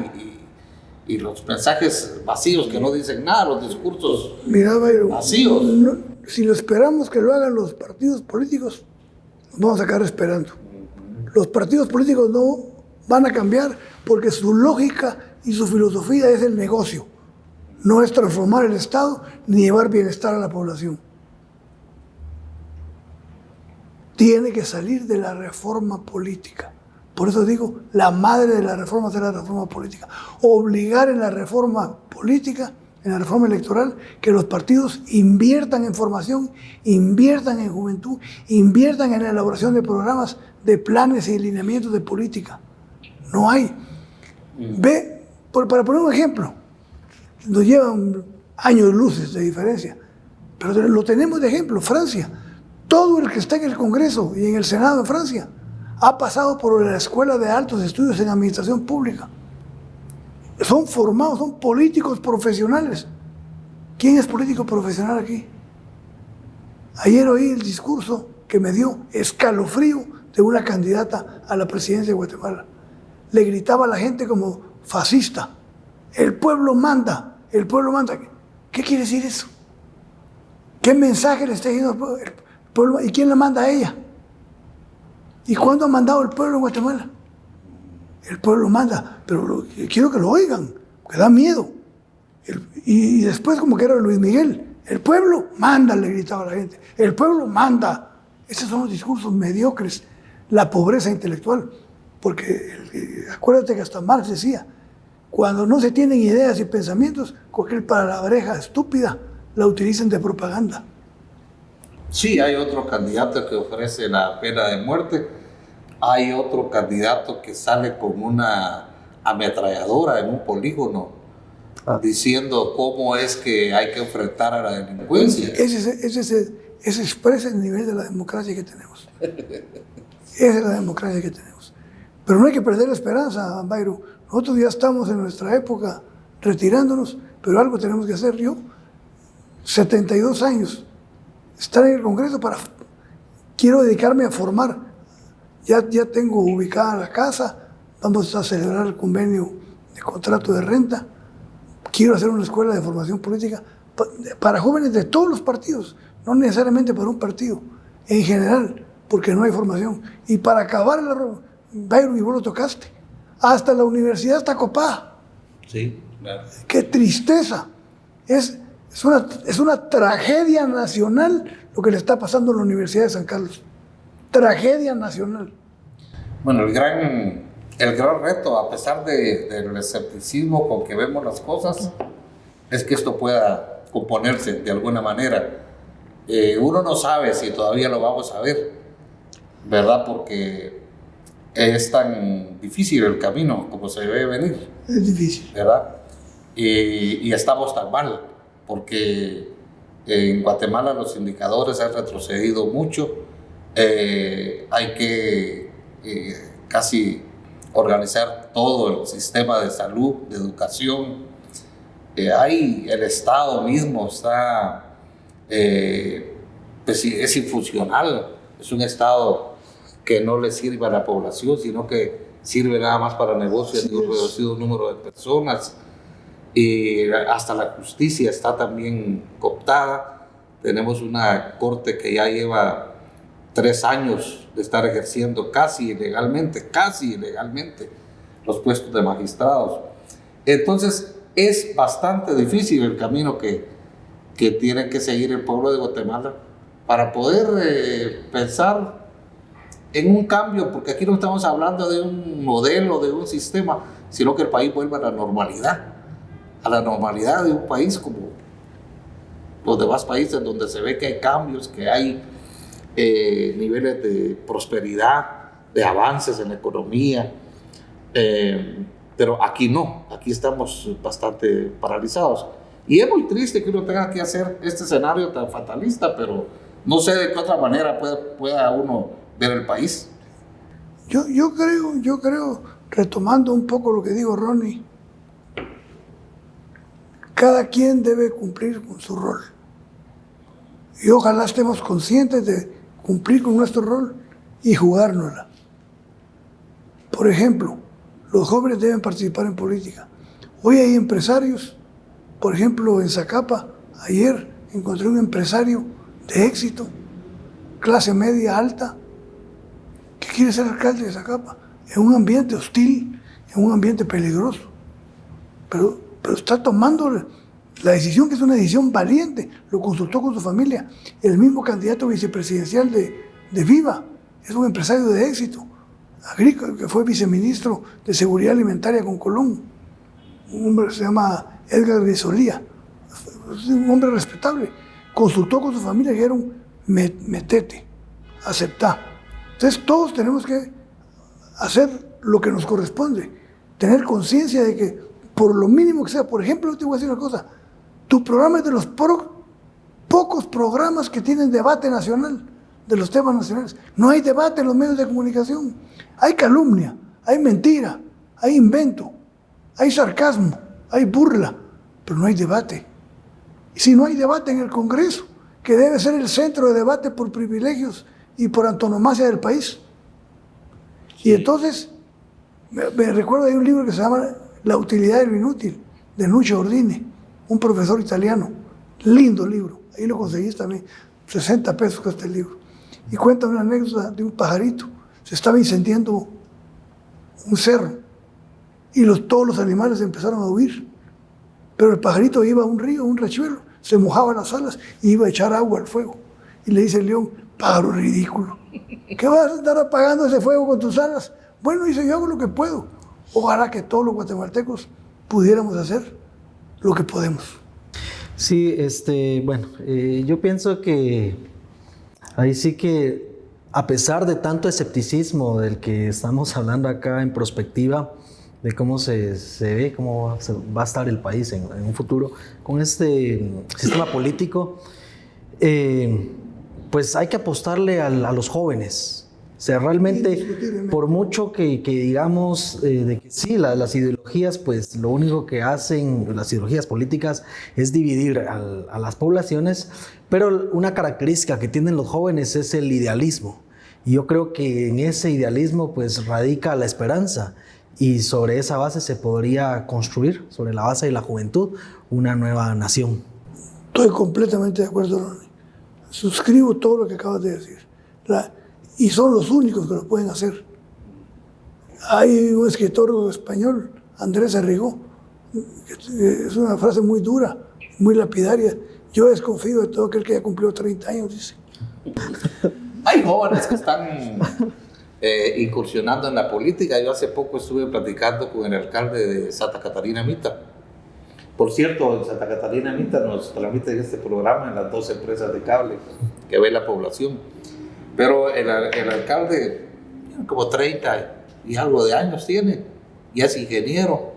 y los mensajes vacíos que no dicen nada, los discursos vacíos? Si lo esperamos que lo hagan los partidos políticos, nos vamos a quedar esperando. Los partidos políticos no van a cambiar porque su lógica y su filosofía es el negocio. No es transformar el Estado ni llevar bienestar a la población. Tiene que salir de la reforma política. Por eso digo, la madre de la reforma será la reforma política. Obligar en la reforma política, en la reforma electoral, que los partidos inviertan en formación, inviertan en juventud, inviertan en la elaboración de programas, de planes y lineamientos de política. No hay. Para poner un ejemplo, nos llevan años luces de diferencia, pero lo tenemos de ejemplo, Francia. Todo el que está en el Congreso y en el Senado de Francia ha pasado por la Escuela de Altos Estudios en Administración Pública. Son formados, son políticos profesionales. ¿Quién es político profesional aquí? Ayer oí el discurso que me dio escalofrío de una candidata a la presidencia de Guatemala. Le gritaba a la gente como fascista. El pueblo manda, el pueblo manda. ¿Qué quiere decir eso? ¿Qué mensaje le está diciendo al pueblo? ¿Y quién la manda a ella? ¿Y cuándo ha mandado el pueblo en Guatemala? El pueblo manda, pero quiero que lo oigan, porque da miedo. Y después como que era Luis Miguel, el pueblo manda, le gritaba a la gente, el pueblo manda. Esos son los discursos mediocres, la pobreza intelectual, porque acuérdate que hasta Marx decía, cuando no se tienen ideas y pensamientos, cualquier palabreja estúpida la utilizan de propaganda. Sí, hay otro candidato que ofrece la pena de muerte, hay otro candidato que sale con una ametralladora en un polígono diciendo cómo es que hay que enfrentar a la delincuencia. Ese expresa el nivel de la democracia que tenemos. Esa es la democracia que tenemos. Pero no hay que perder la esperanza, Bayro. Nosotros ya estamos en nuestra época retirándonos, pero algo tenemos que hacer. Yo, 72 años, estar en el Congreso quiero dedicarme a formar. Ya tengo ubicada la casa, vamos a celebrar el convenio de contrato de renta. Quiero hacer una escuela de formación política para jóvenes de todos los partidos, no necesariamente para un partido, en general, porque no hay formación. Y para acabar, Byron, y vos lo tocaste, hasta la universidad está copada. Sí, claro. ¡Qué tristeza! Es una tragedia nacional lo que le está pasando a la Universidad de San Carlos. Tragedia nacional. Bueno, el gran reto, a pesar del escepticismo con que vemos las cosas, es que esto pueda componerse de alguna manera. Uno no sabe si todavía lo vamos a ver, ¿verdad? Porque es tan difícil el camino como se debe venir. Es difícil. ¿Verdad? Y estamos tan mal, porque en Guatemala los indicadores han retrocedido mucho. Hay que casi organizar todo el sistema de salud, de educación. El Estado mismo está, pues, es infuncional, es un Estado que no le sirva a la población, sino que sirve nada más para negocios de un reducido número de personas. Y hasta la justicia está también cooptada. Tenemos una corte que ya lleva 3 años de estar ejerciendo casi ilegalmente los puestos de magistrados. Entonces es bastante difícil el camino que tiene que seguir el pueblo de Guatemala para poder pensar en un cambio, porque aquí no estamos hablando de un modelo, de un sistema, sino que el país vuelva a la normalidad de un país como los demás países, donde se ve que hay cambios, que hay niveles de prosperidad, de avances en la economía, pero aquí no, aquí estamos bastante paralizados. Y es muy triste que uno tenga que hacer este escenario tan fatalista, pero no sé de qué otra manera pueda uno ver el país. Yo creo, retomando un poco lo que dijo Ronnie, cada quien debe cumplir con su rol. Y ojalá estemos conscientes de cumplir con nuestro rol y jugárnosla. Por ejemplo, los jóvenes deben participar en política. Hoy hay empresarios, por ejemplo, en Zacapa, ayer encontré un empresario de éxito, clase media alta, que quiere ser alcalde de Zacapa, en un ambiente hostil, en un ambiente peligroso. Pero está tomando la decisión, que es una decisión valiente, lo consultó con su familia. El mismo candidato vicepresidencial de Viva es un empresario de éxito, agrícola, que fue viceministro de Seguridad Alimentaria con Colón. Un hombre que se llama Edgar Grisolía, un hombre respetable. Consultó con su familia y dijeron, metete, aceptá. Entonces todos tenemos que hacer lo que nos corresponde, tener conciencia de que por lo mínimo que sea, por ejemplo, yo te voy a decir una cosa, tu programa es de los pocos programas que tienen debate nacional, de los temas nacionales. No hay debate en los medios de comunicación. Hay calumnia, hay mentira, hay invento, hay sarcasmo, hay burla, pero no hay debate. Y si no hay debate en el Congreso, que debe ser el centro de debate por privilegios y por antonomasia del país. Y entonces, me recuerdo de un libro que se llama La utilidad de lo inútil, de Nuccio Ordine, un profesor italiano. Lindo libro, ahí lo conseguís también, 60 pesos cuesta el libro. Y cuenta una anécdota de un pajarito. Se estaba incendiando un cerro y todos los animales empezaron a huir. Pero el pajarito iba a un río, un riachuelo, se mojaba las alas y iba a echar agua al fuego. Y le dice el león, pájaro ridículo, ¿qué vas a andar apagando ese fuego con tus alas? Bueno, dice, yo hago lo que puedo. Ojalá que todos los guatemaltecos pudiéramos hacer lo que podemos. Sí, bueno, yo pienso que ahí sí que, a pesar de tanto escepticismo del que estamos hablando acá en perspectiva, de cómo se ve, cómo va a estar el país en un futuro, con este sistema político, pues hay que apostarle a los jóvenes. O sea, realmente, por mucho que digamos de que sí, las ideologías, pues lo único que hacen las ideologías políticas es dividir a las poblaciones, pero una característica que tienen los jóvenes es el idealismo. Y yo creo que en ese idealismo pues radica la esperanza, y sobre esa base se podría construir, sobre la base de la juventud, una nueva nación. Estoy completamente de acuerdo, Ronnie. Suscribo todo lo que acabas de decir. Y son los únicos que lo pueden hacer. Hay un escritor español, Andrés Arrigó, es una frase muy dura, muy lapidaria. Yo desconfío de todo aquel que ya cumplió 30 años, dice. Hay jóvenes que están incursionando en la política. Yo hace poco estuve platicando con el alcalde de Santa Catarina Mita. Por cierto, en Santa Catarina Mita nos transmiten este programa en las 2 empresas de cable que ve la población. Pero el alcalde, como 30 y algo de años tiene, y es ingeniero,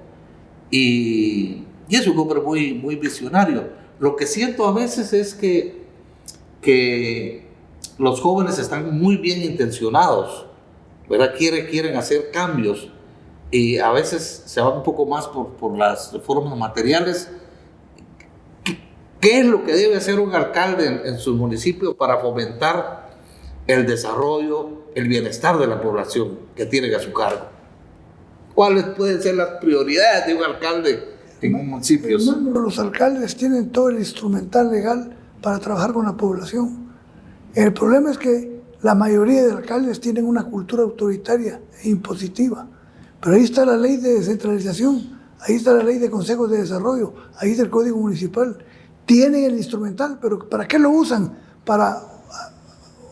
y es un hombre muy, muy visionario. Lo que siento a veces es que los jóvenes están muy bien intencionados, ¿verdad? Quieren hacer cambios, y a veces se van un poco más por las reformas materiales. ¿Qué es lo que debe hacer un alcalde en su municipio para fomentar el desarrollo, el bienestar de la población que tienen a su cargo. ¿Cuáles pueden ser las prioridades de un alcalde en un municipio? Hermano, los alcaldes tienen todo el instrumental legal para trabajar con la población. El problema es que la mayoría de alcaldes tienen una cultura autoritaria e impositiva. Pero ahí está la ley de descentralización, ahí está la ley de consejos de desarrollo, ahí está el código municipal. Tienen el instrumental, pero ¿para qué lo usan? Para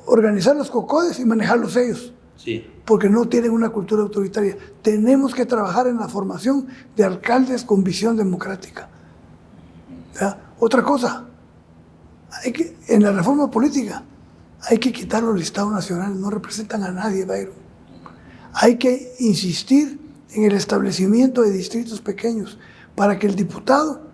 organizar los cocodes y manejarlos ellos. Sí. Porque no tienen una cultura autoritaria. Tenemos que trabajar en la formación de alcaldes con visión democrática. ¿Ya? Otra cosa, en la reforma política hay que quitar los listados nacionales, no representan a nadie, Byron. Hay que insistir en el establecimiento de distritos pequeños para que el diputado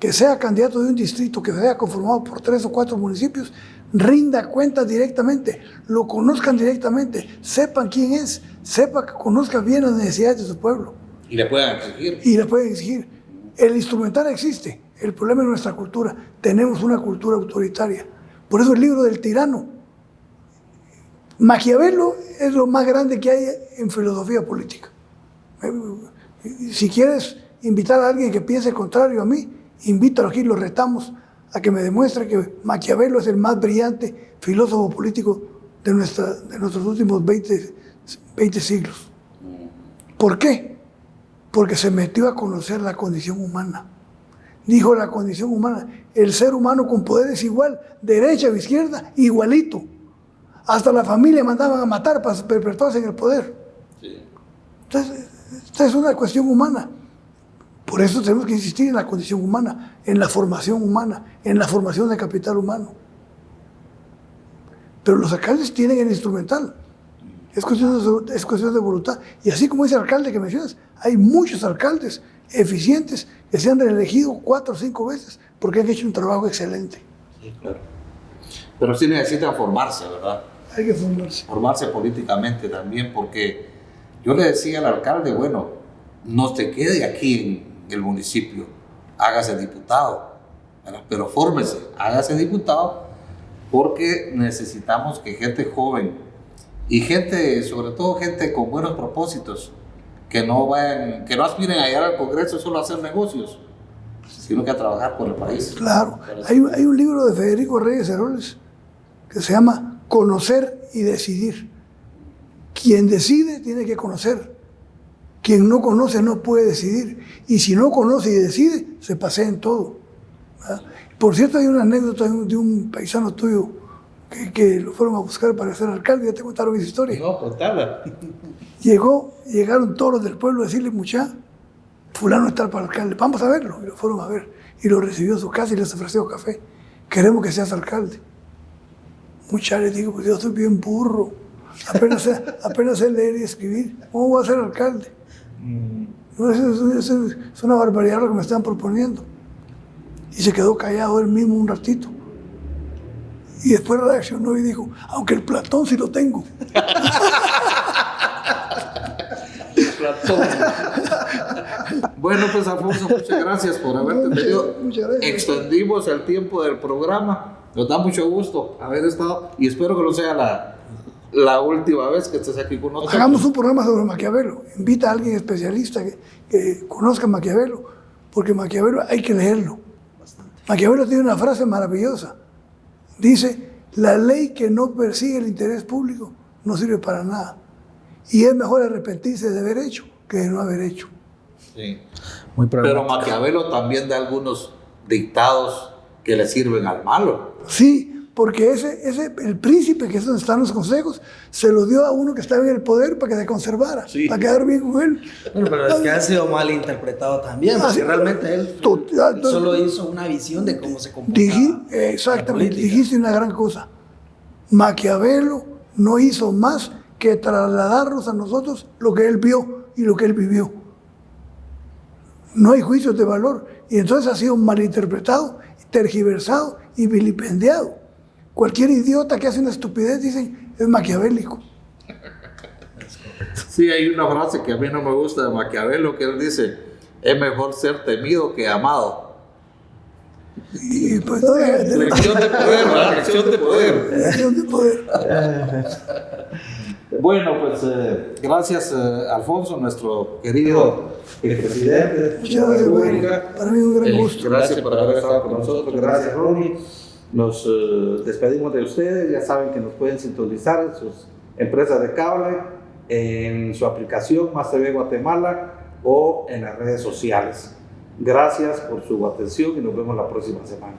que sea candidato de un distrito que sea conformado por 3 o 4 municipios rinda cuentas directamente, lo conozcan directamente, sepan quién es, sepa que conozca bien las necesidades de su pueblo. Y le puedan exigir. Y le pueden exigir. El instrumental existe, el problema es nuestra cultura. Tenemos una cultura autoritaria. Por eso el libro del tirano. Maquiavelo es lo más grande que hay en filosofía política. Si quieres invitar a alguien que piense contrario a mí, invítalo aquí, lo retamos a que me demuestre que Maquiavelo es el más brillante filósofo político de nuestros últimos 20 siglos. ¿Por qué? Porque se metió a conocer la condición humana. Dijo la condición humana, el ser humano con poder es igual, derecha o izquierda, igualito. Hasta la familia mandaban a matar para perpetuarse en el poder. Sí. Entonces, esta es una cuestión humana. Por eso tenemos que insistir en la condición humana, en la formación humana, en la formación de capital humano. Pero los alcaldes tienen el instrumental. Es cuestión de voluntad. Y así como ese alcalde que mencionas, hay muchos alcaldes eficientes que se han reelegido 4 o 5 veces porque han hecho un trabajo excelente. Sí, claro. Pero sí necesitan formarse, ¿verdad? Hay que formarse. Formarse políticamente también, porque yo le decía al alcalde, bueno, no se quede aquí en el municipio, hágase diputado, ¿verdad? Pero fórmese, hágase diputado, porque necesitamos que gente joven y gente, sobre todo gente con buenos propósitos, que no aspiren a llegar al Congreso solo a hacer negocios, sino que a trabajar por el país. Claro. Hay un libro de Federico Reyes Heroles que se llama Conocer y Decidir. Quien decide tiene que conocer. Quien no conoce no puede decidir. Y si no conoce y decide, se pasea en todo. ¿Verdad? Por cierto, hay una anécdota de un paisano tuyo que lo fueron a buscar para ser alcalde. Ya te contaron esa historia. No, contala. Llegaron todos los del pueblo a decirle, mucha, fulano está para alcalde, vamos a verlo. Y lo fueron a ver. Y lo recibió a su casa y les ofreció café. Queremos que seas alcalde. Mucha, les digo, pues yo soy bien burro. Apenas sé leer y escribir. ¿Cómo voy a ser alcalde? No, es una barbaridad lo que me están proponiendo. Y se quedó callado él mismo un ratito. Y después reaccionó y dijo, aunque el Platón sí lo tengo. Bueno, pues Alfonso, muchas gracias por haberte tenido. Muchas gracias. Extendimos el tiempo del programa. Nos da mucho gusto haber estado y espero que no sea la última vez que estés aquí con nosotros. Hagamos un programa sobre Maquiavelo. Invita a alguien especialista que conozca Maquiavelo, porque Maquiavelo hay que leerlo. Maquiavelo tiene una frase maravillosa. Dice, la ley que no persigue el interés público no sirve para nada. Y es mejor arrepentirse de haber hecho que de no haber hecho. Sí. Muy Pero problemático. Maquiavelo también da algunos dictados que le sirven al malo. Sí, porque el príncipe, que es donde están los consejos, se lo dio a uno que estaba en el poder para que se conservara, Sí. para quedar bien con él. Bueno, pero es que ha sido mal interpretado también, porque sí. realmente él Total. solo hizo una visión de cómo se comportaba. Exactamente, la política. dijiste una gran cosa. Maquiavelo no hizo más que trasladarnos a nosotros lo que él vio y lo que él vivió. No hay juicios de valor. Y entonces ha sido malinterpretado, tergiversado y vilipendiado. Cualquier idiota que hace una estupidez dicen es maquiavélico. Sí, hay una frase que a mí no me gusta de Maquiavelo, que él dice, es mejor ser temido que amado. Y pues no deja de tener Elección de poder, ¿verdad? Elección de poder. elección de poder. Bueno, pues gracias Alfonso, nuestro querido presidente. Muchas gracias, güey. Para mí es un gran gusto. Gracias por haber estado con nosotros. Gracias, Ronnie. Nos despedimos de ustedes. Ya saben que nos pueden sintonizar en sus empresas de cable, en su aplicación Más TV Guatemala o en las redes sociales. Gracias por su atención y nos vemos la próxima semana.